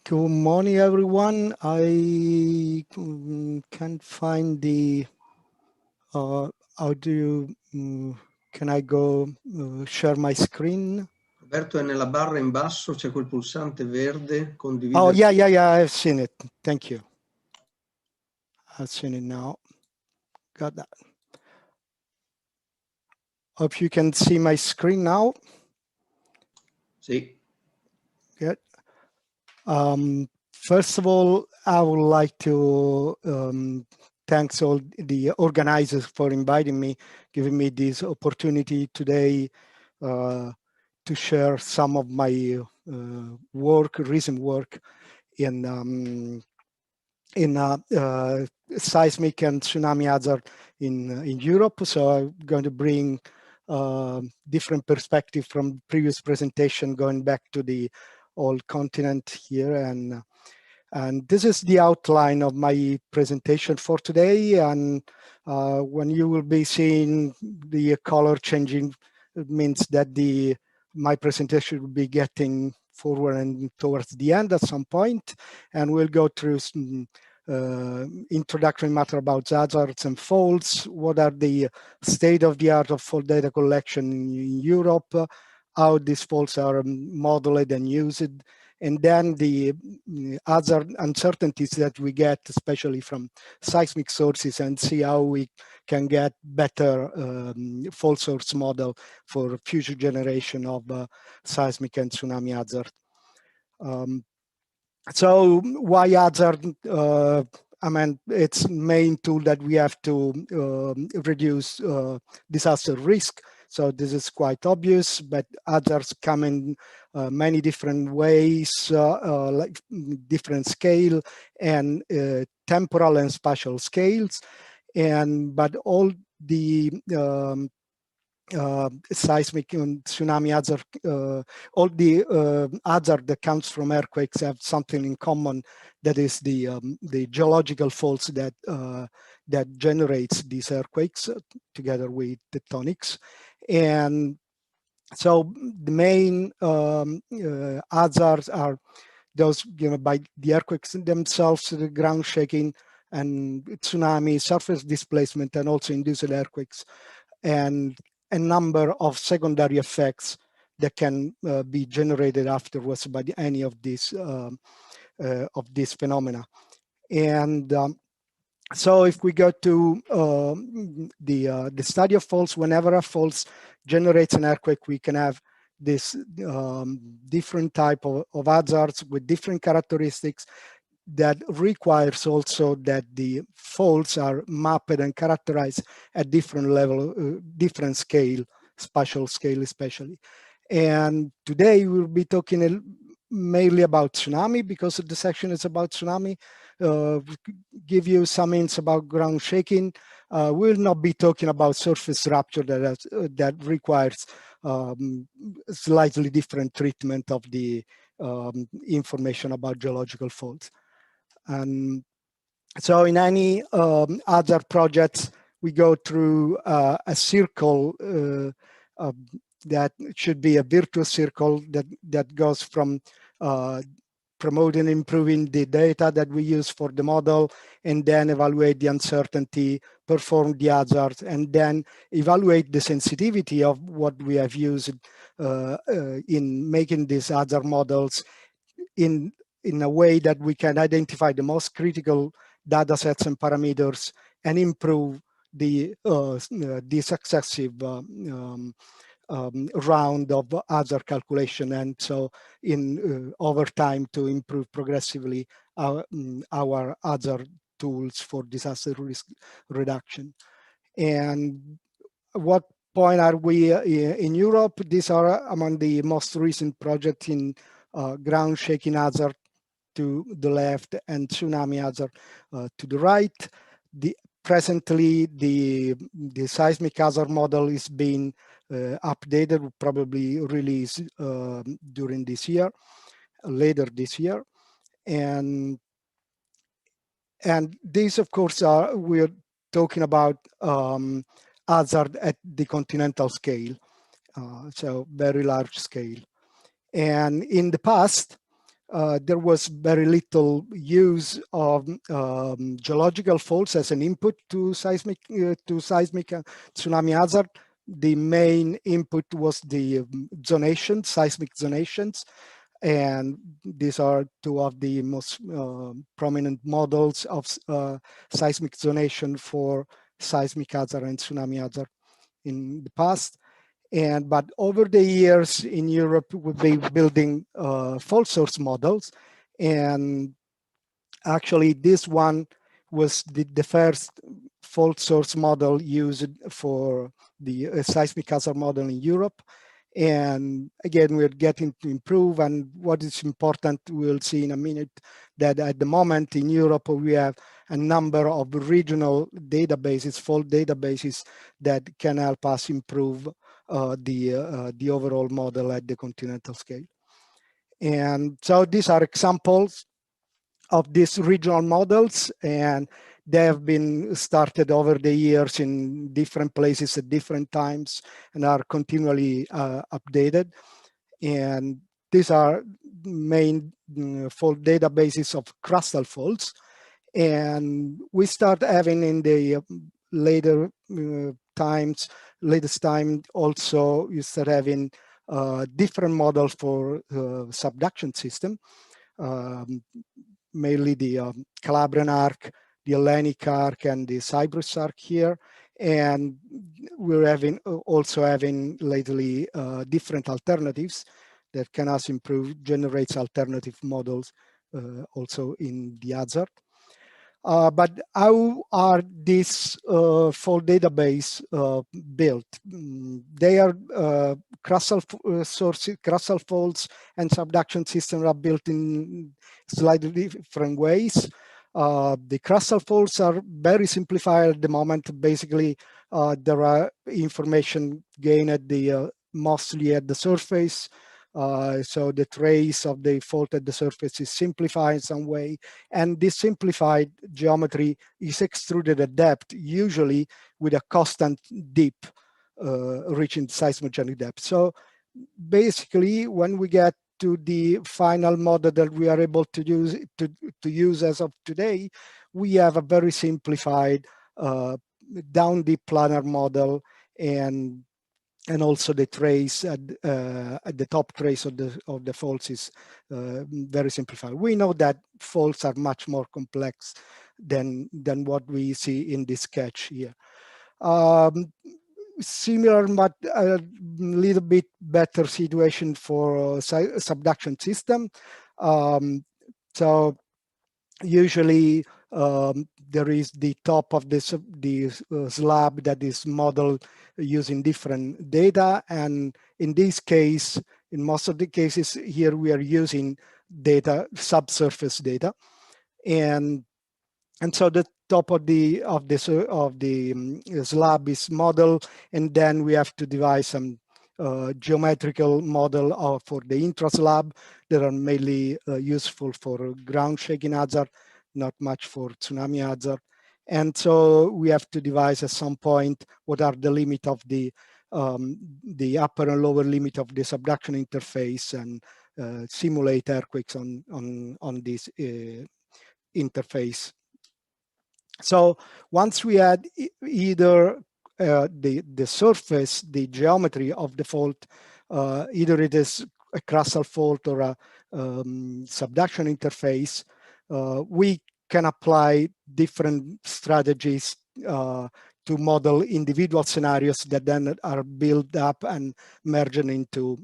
Good morning, everyone. I can't find the, how do you, can I go share my screen? Roberto, è nella barra in basso, c'è quel pulsante verde, condividere. Oh, yeah, I've seen it. Thank you. I've seen it now. Got that. Hope you can see my screen now. Sì. Good. First of all, I would like to thanks all the organizers for inviting me, giving me this opportunity today to share some of my recent work in seismic and tsunami hazard in Europe. So I'm going to bring different perspective from previous presentation, going back to the old continent here, and this is the outline of my presentation for today. And when you will be seeing the color changing, it means that my presentation will be getting forward and towards the end at some point, and we'll go through some introductory matter about hazards and faults. What are the state of the art of fault data collection in Europe? How these faults are modeled and used, and then the other uncertainties that we get, especially from seismic sources, and see how we can get better fault source model for future generation of seismic and tsunami hazard. So why hazard? I mean, it's main tool that we have to reduce disaster risk. So this is quite obvious, but others come in many different ways, like different scale and temporal and spatial scales. But all the seismic and tsunami hazard, all the hazard that comes from earthquakes have something in common. That is the geological faults that that generates these earthquakes together with tectonics. And so the main hazards are those, by the earthquakes themselves, the ground shaking and tsunami, surface displacement, and also induced earthquakes, and a number of secondary effects that can be generated afterwards by any of these phenomena. And so if we go to the study of faults, whenever a fault generates an earthquake, we can have this different type of hazards with different characteristics that requires also that the faults are mapped and characterized at different level, different scale, spatial scale especially. And today we'll be talking mainly about tsunami, because the section is about tsunami. Give you some hints about ground shaking. We'll not be talking about surface rupture that requires slightly different treatment of the information about geological faults. And so in any other projects, we go through a circle that should be a virtuous circle that goes from promoting and improving the data that we use for the model, and then evaluate the uncertainty, perform the hazards, and then evaluate the sensitivity of what we have used in making these hazard models in a way that we can identify the most critical data sets and parameters and improve the successive round of other calculation, and so in over time to improve progressively our other tools for disaster risk reduction. And what point are we in Europe? These are among the most recent projects in ground shaking hazard to the left and tsunami hazard to the right. Presently, the seismic hazard model is being updated, probably released during this year, later this year. And these, of course, we're talking about hazard at the continental scale, so very large scale. And in the past, there was very little use of geological faults as an input to seismic tsunami hazard. The main input was the zonation, seismic zonations, and these are two of the most prominent models of seismic zonation for seismic hazard and tsunami hazard in the past. But over the years in Europe, we've been building fault source models, and actually this one was the first fault source model used for the seismic hazard model in Europe. And again, we're getting to improve, and what is important, we'll see in a minute, that at the moment in Europe, we have a number of regional databases, fault databases, that can help us improve the overall model at the continental scale. And so these are examples of these regional models, and they have been started over the years in different places at different times and are continually updated. And these are main fault databases of crustal faults. And we start having in the latest time also, you start having different models for subduction system. Mainly the Calabrian arc, the Hellenic arc, and the Cyprus arc here. And we're also having lately different alternatives that can us improve, generates alternative models also in the hazard. But how are these fault database built? They are crustal faults and subduction systems are built in slightly different ways. The crustal faults are very simplified at the moment. Basically, there are information gained at the mostly at the surface. So the trace of the fault at the surface is simplified in some way, and this simplified geometry is extruded at depth, usually with a constant dip reaching seismogenic depth. So basically, when we get to the final model that we are able to use as of today, we have a very simplified down deep planar model, and also the trace at the top trace of the faults is very simplified. We know that faults are much more complex than what we see in this sketch here. Similar, but a little bit better situation for subduction system. So usually there is the top of the slab that is modeled using different data, and in this case, in most of the cases here, we are using data, subsurface data, and so the top of the slab is modeled, and then we have to devise some geometrical model for the intra-slab that are mainly useful for ground shaking hazard, not much for tsunami hazard. And so we have to devise at some point what are the limit of the upper and lower limit of the subduction interface, and simulate earthquakes on this interface. So once we had either the surface, the geometry of the fault, either it is a crustal fault or a subduction interface, we can apply different strategies to model individual scenarios that then are built up and merged into,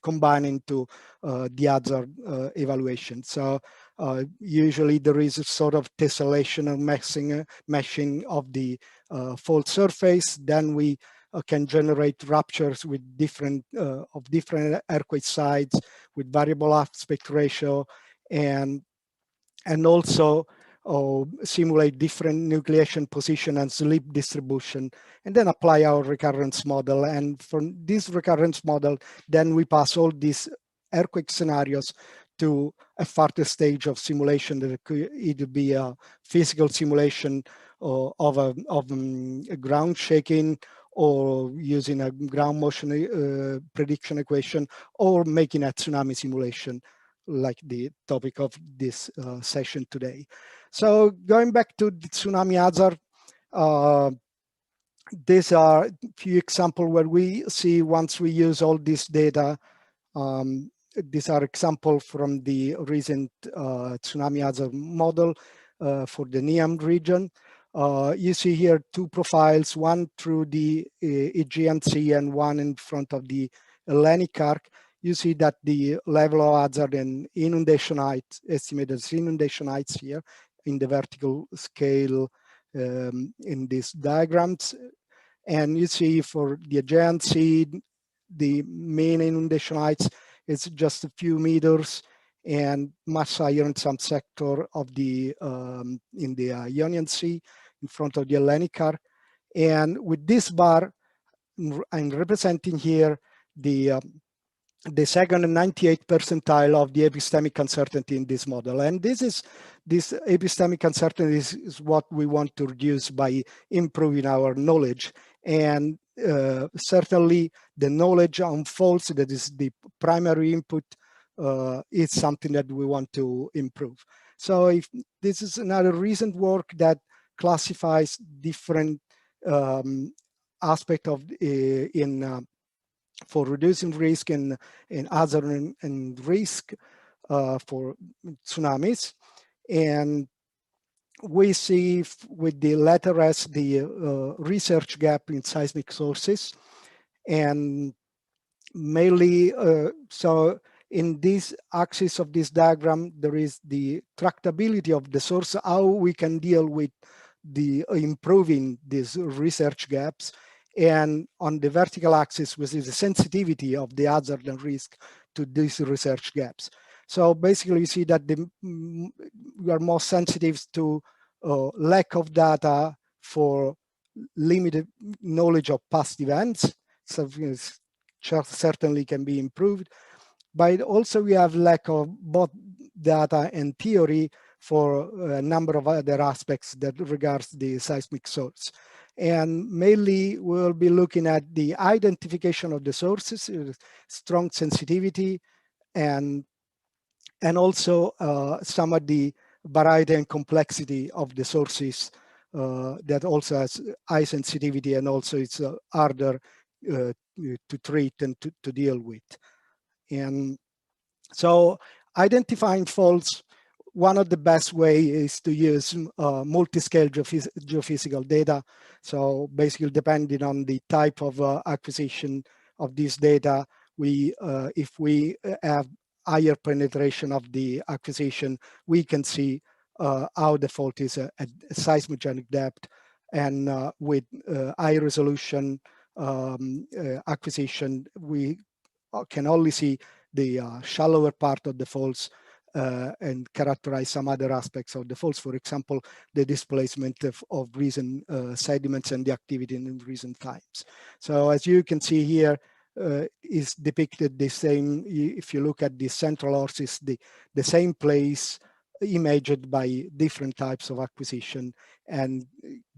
combined into the other evaluation. So usually there is a sort of tessellation or meshing of the fault surface. Then we can generate ruptures with different earthquake sites with variable aspect ratio, and also simulate different nucleation position and slip distribution, and then apply our recurrence model. And from this recurrence model, then we pass all these earthquake scenarios to a further stage of simulation that could either be a physical simulation of a ground shaking, or using a ground motion prediction equation, or making a tsunami simulation like the topic of this session today. So going back to the tsunami hazard, these are a few examples where we see once we use all this data. These are examples from the recent tsunami hazard model for the NEAM region. You see here two profiles, one through the Aegean Sea and one in front of the Hellenic Arc. You see that the level of hazard and inundation height, estimated inundation heights here in the vertical scale in these diagrams. And you see for the Aegean Sea, the main inundation heights is just a few meters and much higher in some sector of the in the Ionian Sea in front of the Hellenic Arc. And with this bar, I'm representing here the second and 98th percentile of the epistemic uncertainty in this model. And this epistemic uncertainty is what we want to reduce by improving our knowledge. And certainly the knowledge on faults, that is the primary input, is something that we want to improve. So if this is another recent work that classifies different aspect of for reducing risk and hazard and risk for tsunamis. And we see with the letter S the research gap in seismic sources. And mainly, so in this axis of this diagram, there is the tractability of the source, how we can deal with the improving these research gaps. And on the vertical axis, which is the sensitivity of the hazard and risk to these research gaps. So basically, you see that we are more sensitive to lack of data for limited knowledge of past events. So certainly can be improved. But also we have lack of both data and theory for a number of other aspects that regards the seismic source. And mainly we'll be looking at the identification of the sources, strong sensitivity, and also some of the variety and complexity of the sources that also has high sensitivity, and also it's harder to treat and to deal with. And so identifying faults, one of the best way is to use multi-scale geophysical data. So basically, depending on the type of acquisition of this data, if we have higher penetration of the acquisition, we can see how the fault is at seismogenic depth, and with high resolution acquisition, we can only see the shallower part of the faults and characterize some other aspects of the faults. For example, the displacement of recent sediments and the activity in recent times. So as you can see here, is depicted the same. If you look at the central horses, the same place imaged by different types of acquisition, and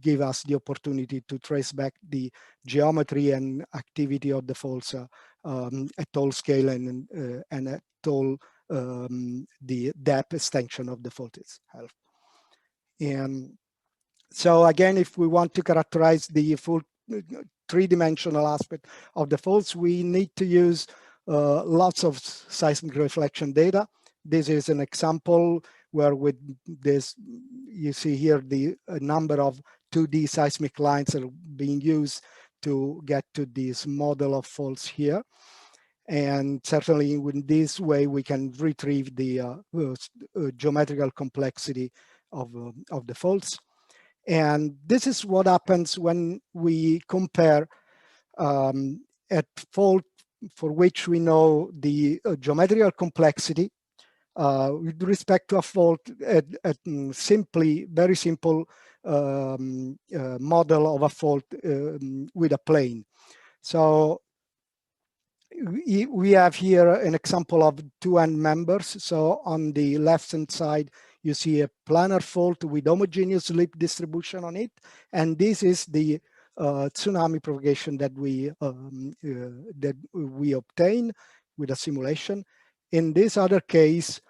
give us the opportunity to trace back the geometry and activity of the faults at all scale and at all the depth extension of the fault itself. And so again, if we want to characterize the full three-dimensional aspect of the faults, we need to use lots of seismic reflection data. This is an example where with this, you see here the number of 2D seismic lines that are being used to get to this model of faults here. And certainly in this way, we can retrieve the geometrical complexity of the faults. And this is what happens when we compare at fault for which we know the geometrical complexity with respect to a fault at simply, very simple model of a fault with a plane. So we have here an example of two end members. So on the left-hand side, you see a planar fault with homogeneous lip distribution on it. And this is the tsunami propagation that we obtain with a simulation. In this other case,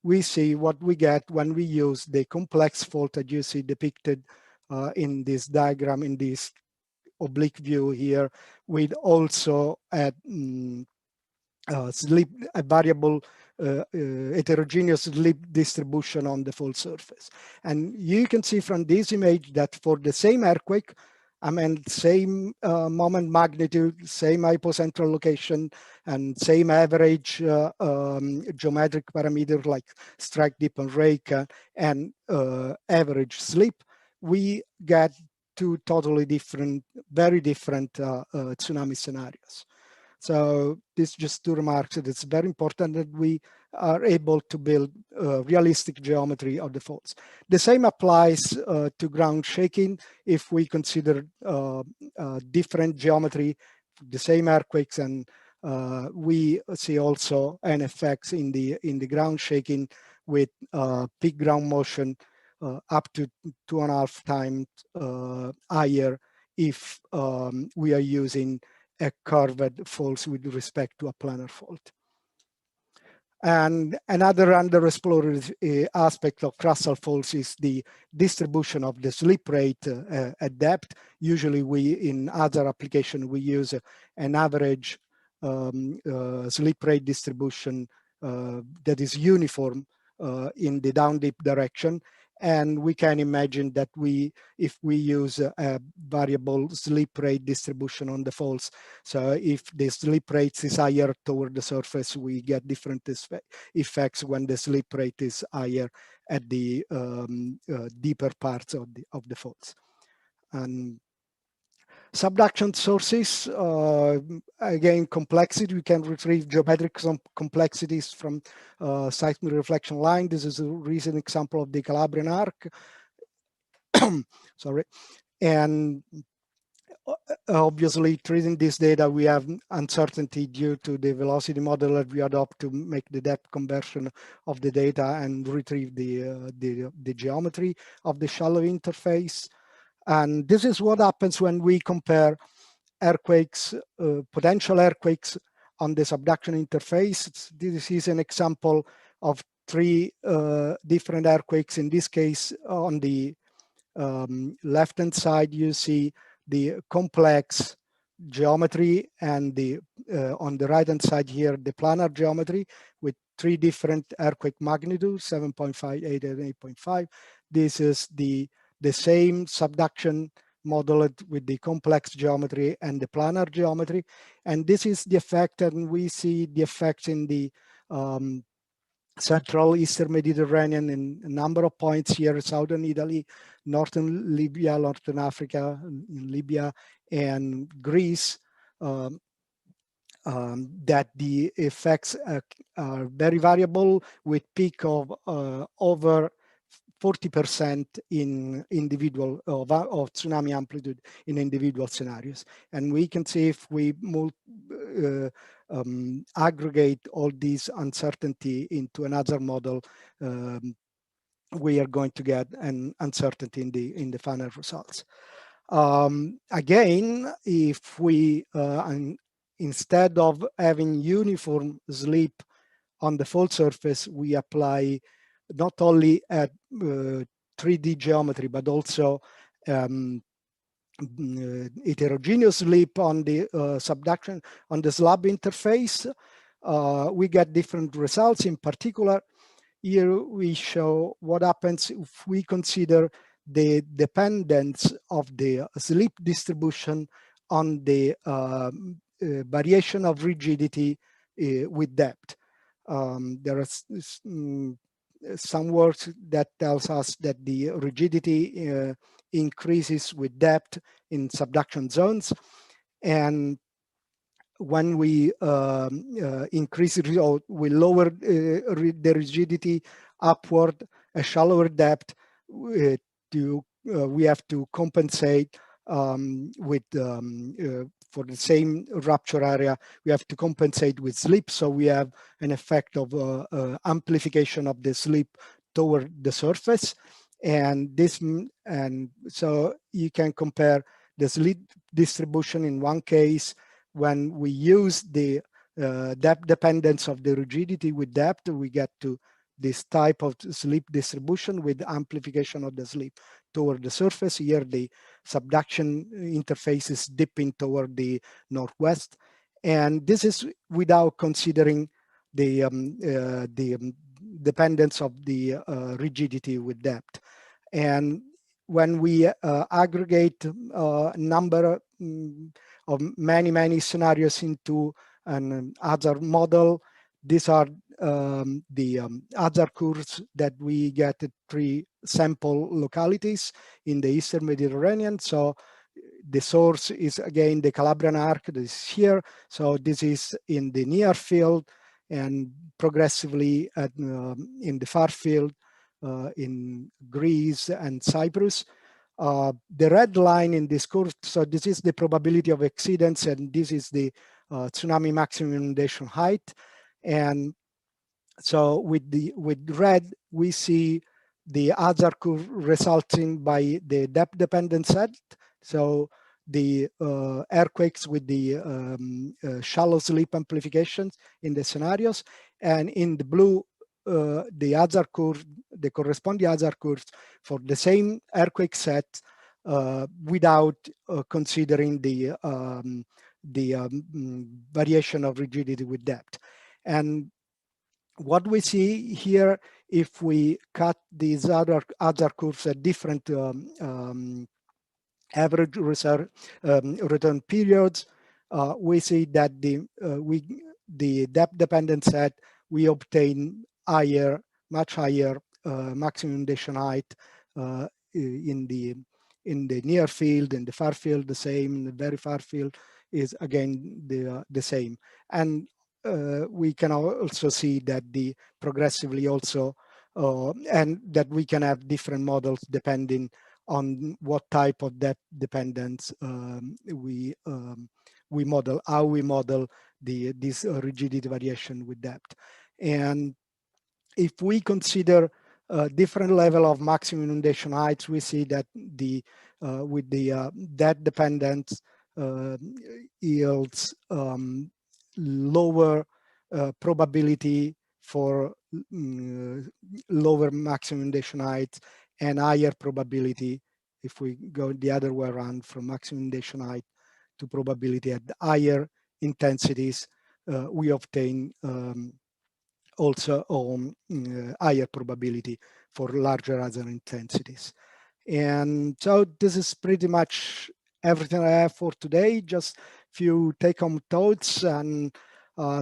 we see what we get when we use the complex fault that you see depicted in this diagram, in this oblique view here, with also a variable heterogeneous slip distribution on the fault surface. And you can see from this image that for the same earthquake, I mean, same moment magnitude, same hypocentral location, and same average geometric parameter like strike, dip, and rake, and average slip, we get two totally different, very different tsunami scenarios. So this just two remarks that it's very important that we are able to build realistic geometry of the faults. The same applies to ground shaking. If we consider different geometry, the same earthquakes, and we see also an effect in the ground shaking with peak ground motion up to 2.5 times higher if we are using a curved fault with respect to a planar fault. And another underexplored aspect of crustal faults is the distribution of the slip rate at depth. Usually in other applications, we use an average slip rate distribution that is uniform in the down dip direction. And we can imagine that if we use a variable slip rate distribution on the faults, so if the slip rate is higher toward the surface, we get different effects when the slip rate is higher at the deeper parts of the faults. And subduction sources, again, complexity. We can retrieve geometric complexities from seismic reflection line. This is a recent example of the Calabrian arc. Sorry. And obviously, treating this data, we have uncertainty due to the velocity model that we adopt to make the depth conversion of the data and retrieve the geometry of the shallow interface. And this is what happens when we compare earthquakes, potential earthquakes on the subduction interface. This is an example of 3 different earthquakes. In this case, on the left-hand side, you see the complex geometry, and on the right-hand side here, the planar geometry with 3 different earthquake magnitudes, 7.5, 8, and 8.5. This is the same subduction modeled with the complex geometry and the planar geometry. And this is the effect, and we see the effects in the Central Eastern Mediterranean in a number of points here, Southern Italy, Northern Libya, Northern Africa, in Libya, and Greece, that the effects are very variable, with peak of over 40% in individual of tsunami amplitude in individual scenarios. And we can see if we aggregate all these uncertainty into another model, we are going to get an uncertainty in the final results. Again, if we instead of having uniform slip on the fault surface, we apply not only at 3D geometry, but also heterogeneous slip on the subduction on the slab interface, we get different results. In particular, here we show what happens if we consider the dependence of the slip distribution on the variation of rigidity with depth. There are some works that tells us that the rigidity increases with depth in subduction zones, and when we increase it, or we lower the rigidity upward a shallower depth, we have to compensate with for the same rupture area, we have to compensate with slip. So we have an effect of amplification of the slip toward the surface. And so you can compare the slip distribution in one case when we use the depth dependence of the rigidity with depth, we get to this type of slip distribution with amplification of the slip toward the surface. Here the subduction interface is dipping toward the northwest. And this is without considering the dependence of the rigidity with depth. And when we aggregate a number of many scenarios into an other model, these are the other curves that we get at 3 sample localities in the Eastern Mediterranean. So the source is again the Calabrian arc, this is here. So this is in the near field, and progressively in the far field in Greece and Cyprus. The red line in this curve, so this is the probability of exceedance, and this is the tsunami maximum inundation height. And so with red, we see the other curve resulting by the depth dependent set. So the earthquakes with the shallow slip amplifications in the scenarios, and in the blue, the other curve, the corresponding other curves for the same earthquake set without considering the variation of rigidity with depth. And what we see here, if we cut these other curves at different average return periods, we see that the depth dependent set, we obtain much higher maximum inundation height in the near field, in the far field the same, in the very far field is again the same. And we can also see that the progressively also, and that we can have different models depending on what type of depth dependence we model, how we model this rigidity variation with depth. And if we consider different level of maximum inundation heights, we see that with the depth dependence yields lower probability for lower maximum inundation heights, and higher probability if we go the other way around from maximum inundation height to probability at higher intensities, we obtain also higher probability for larger other intensities. And so this is pretty much everything I have for today. Just few take-home thoughts. And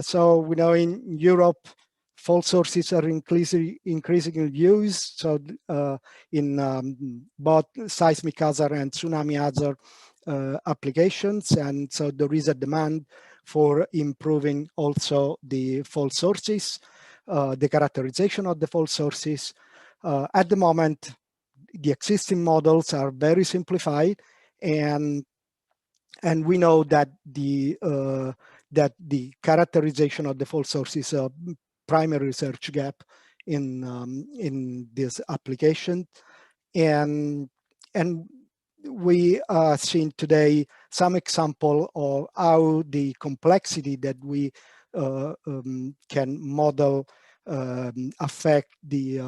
so we know in Europe, fault sources are increasing in use. So in both seismic hazard and tsunami hazard applications. And so there is a demand for improving also the fault sources, the characterization of the fault sources. At the moment, the existing models are very simplified, and we know that the characterization of the fault source is a primary research gap in this application, and we are seeing today some example of how the complexity that we can model affect the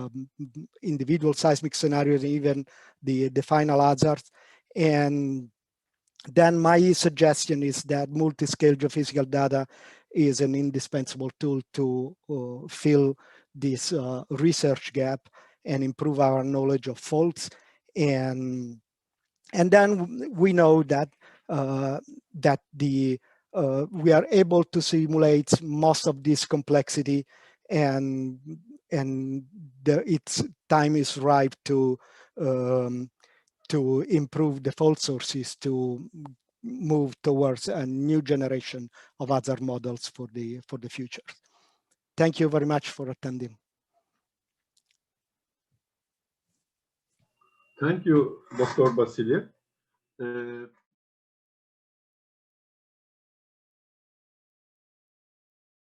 individual seismic scenarios, even the final hazards. And then my suggestion is that multi-scale geophysical data is an indispensable tool to fill this research gap and improve our knowledge of faults. And then we know that we are able to simulate most of this complexity, and its time is ripe to improve the fault sources, to move towards a new generation of other models for the future. Thank you very much for attending. Thank you, Dr. Basili.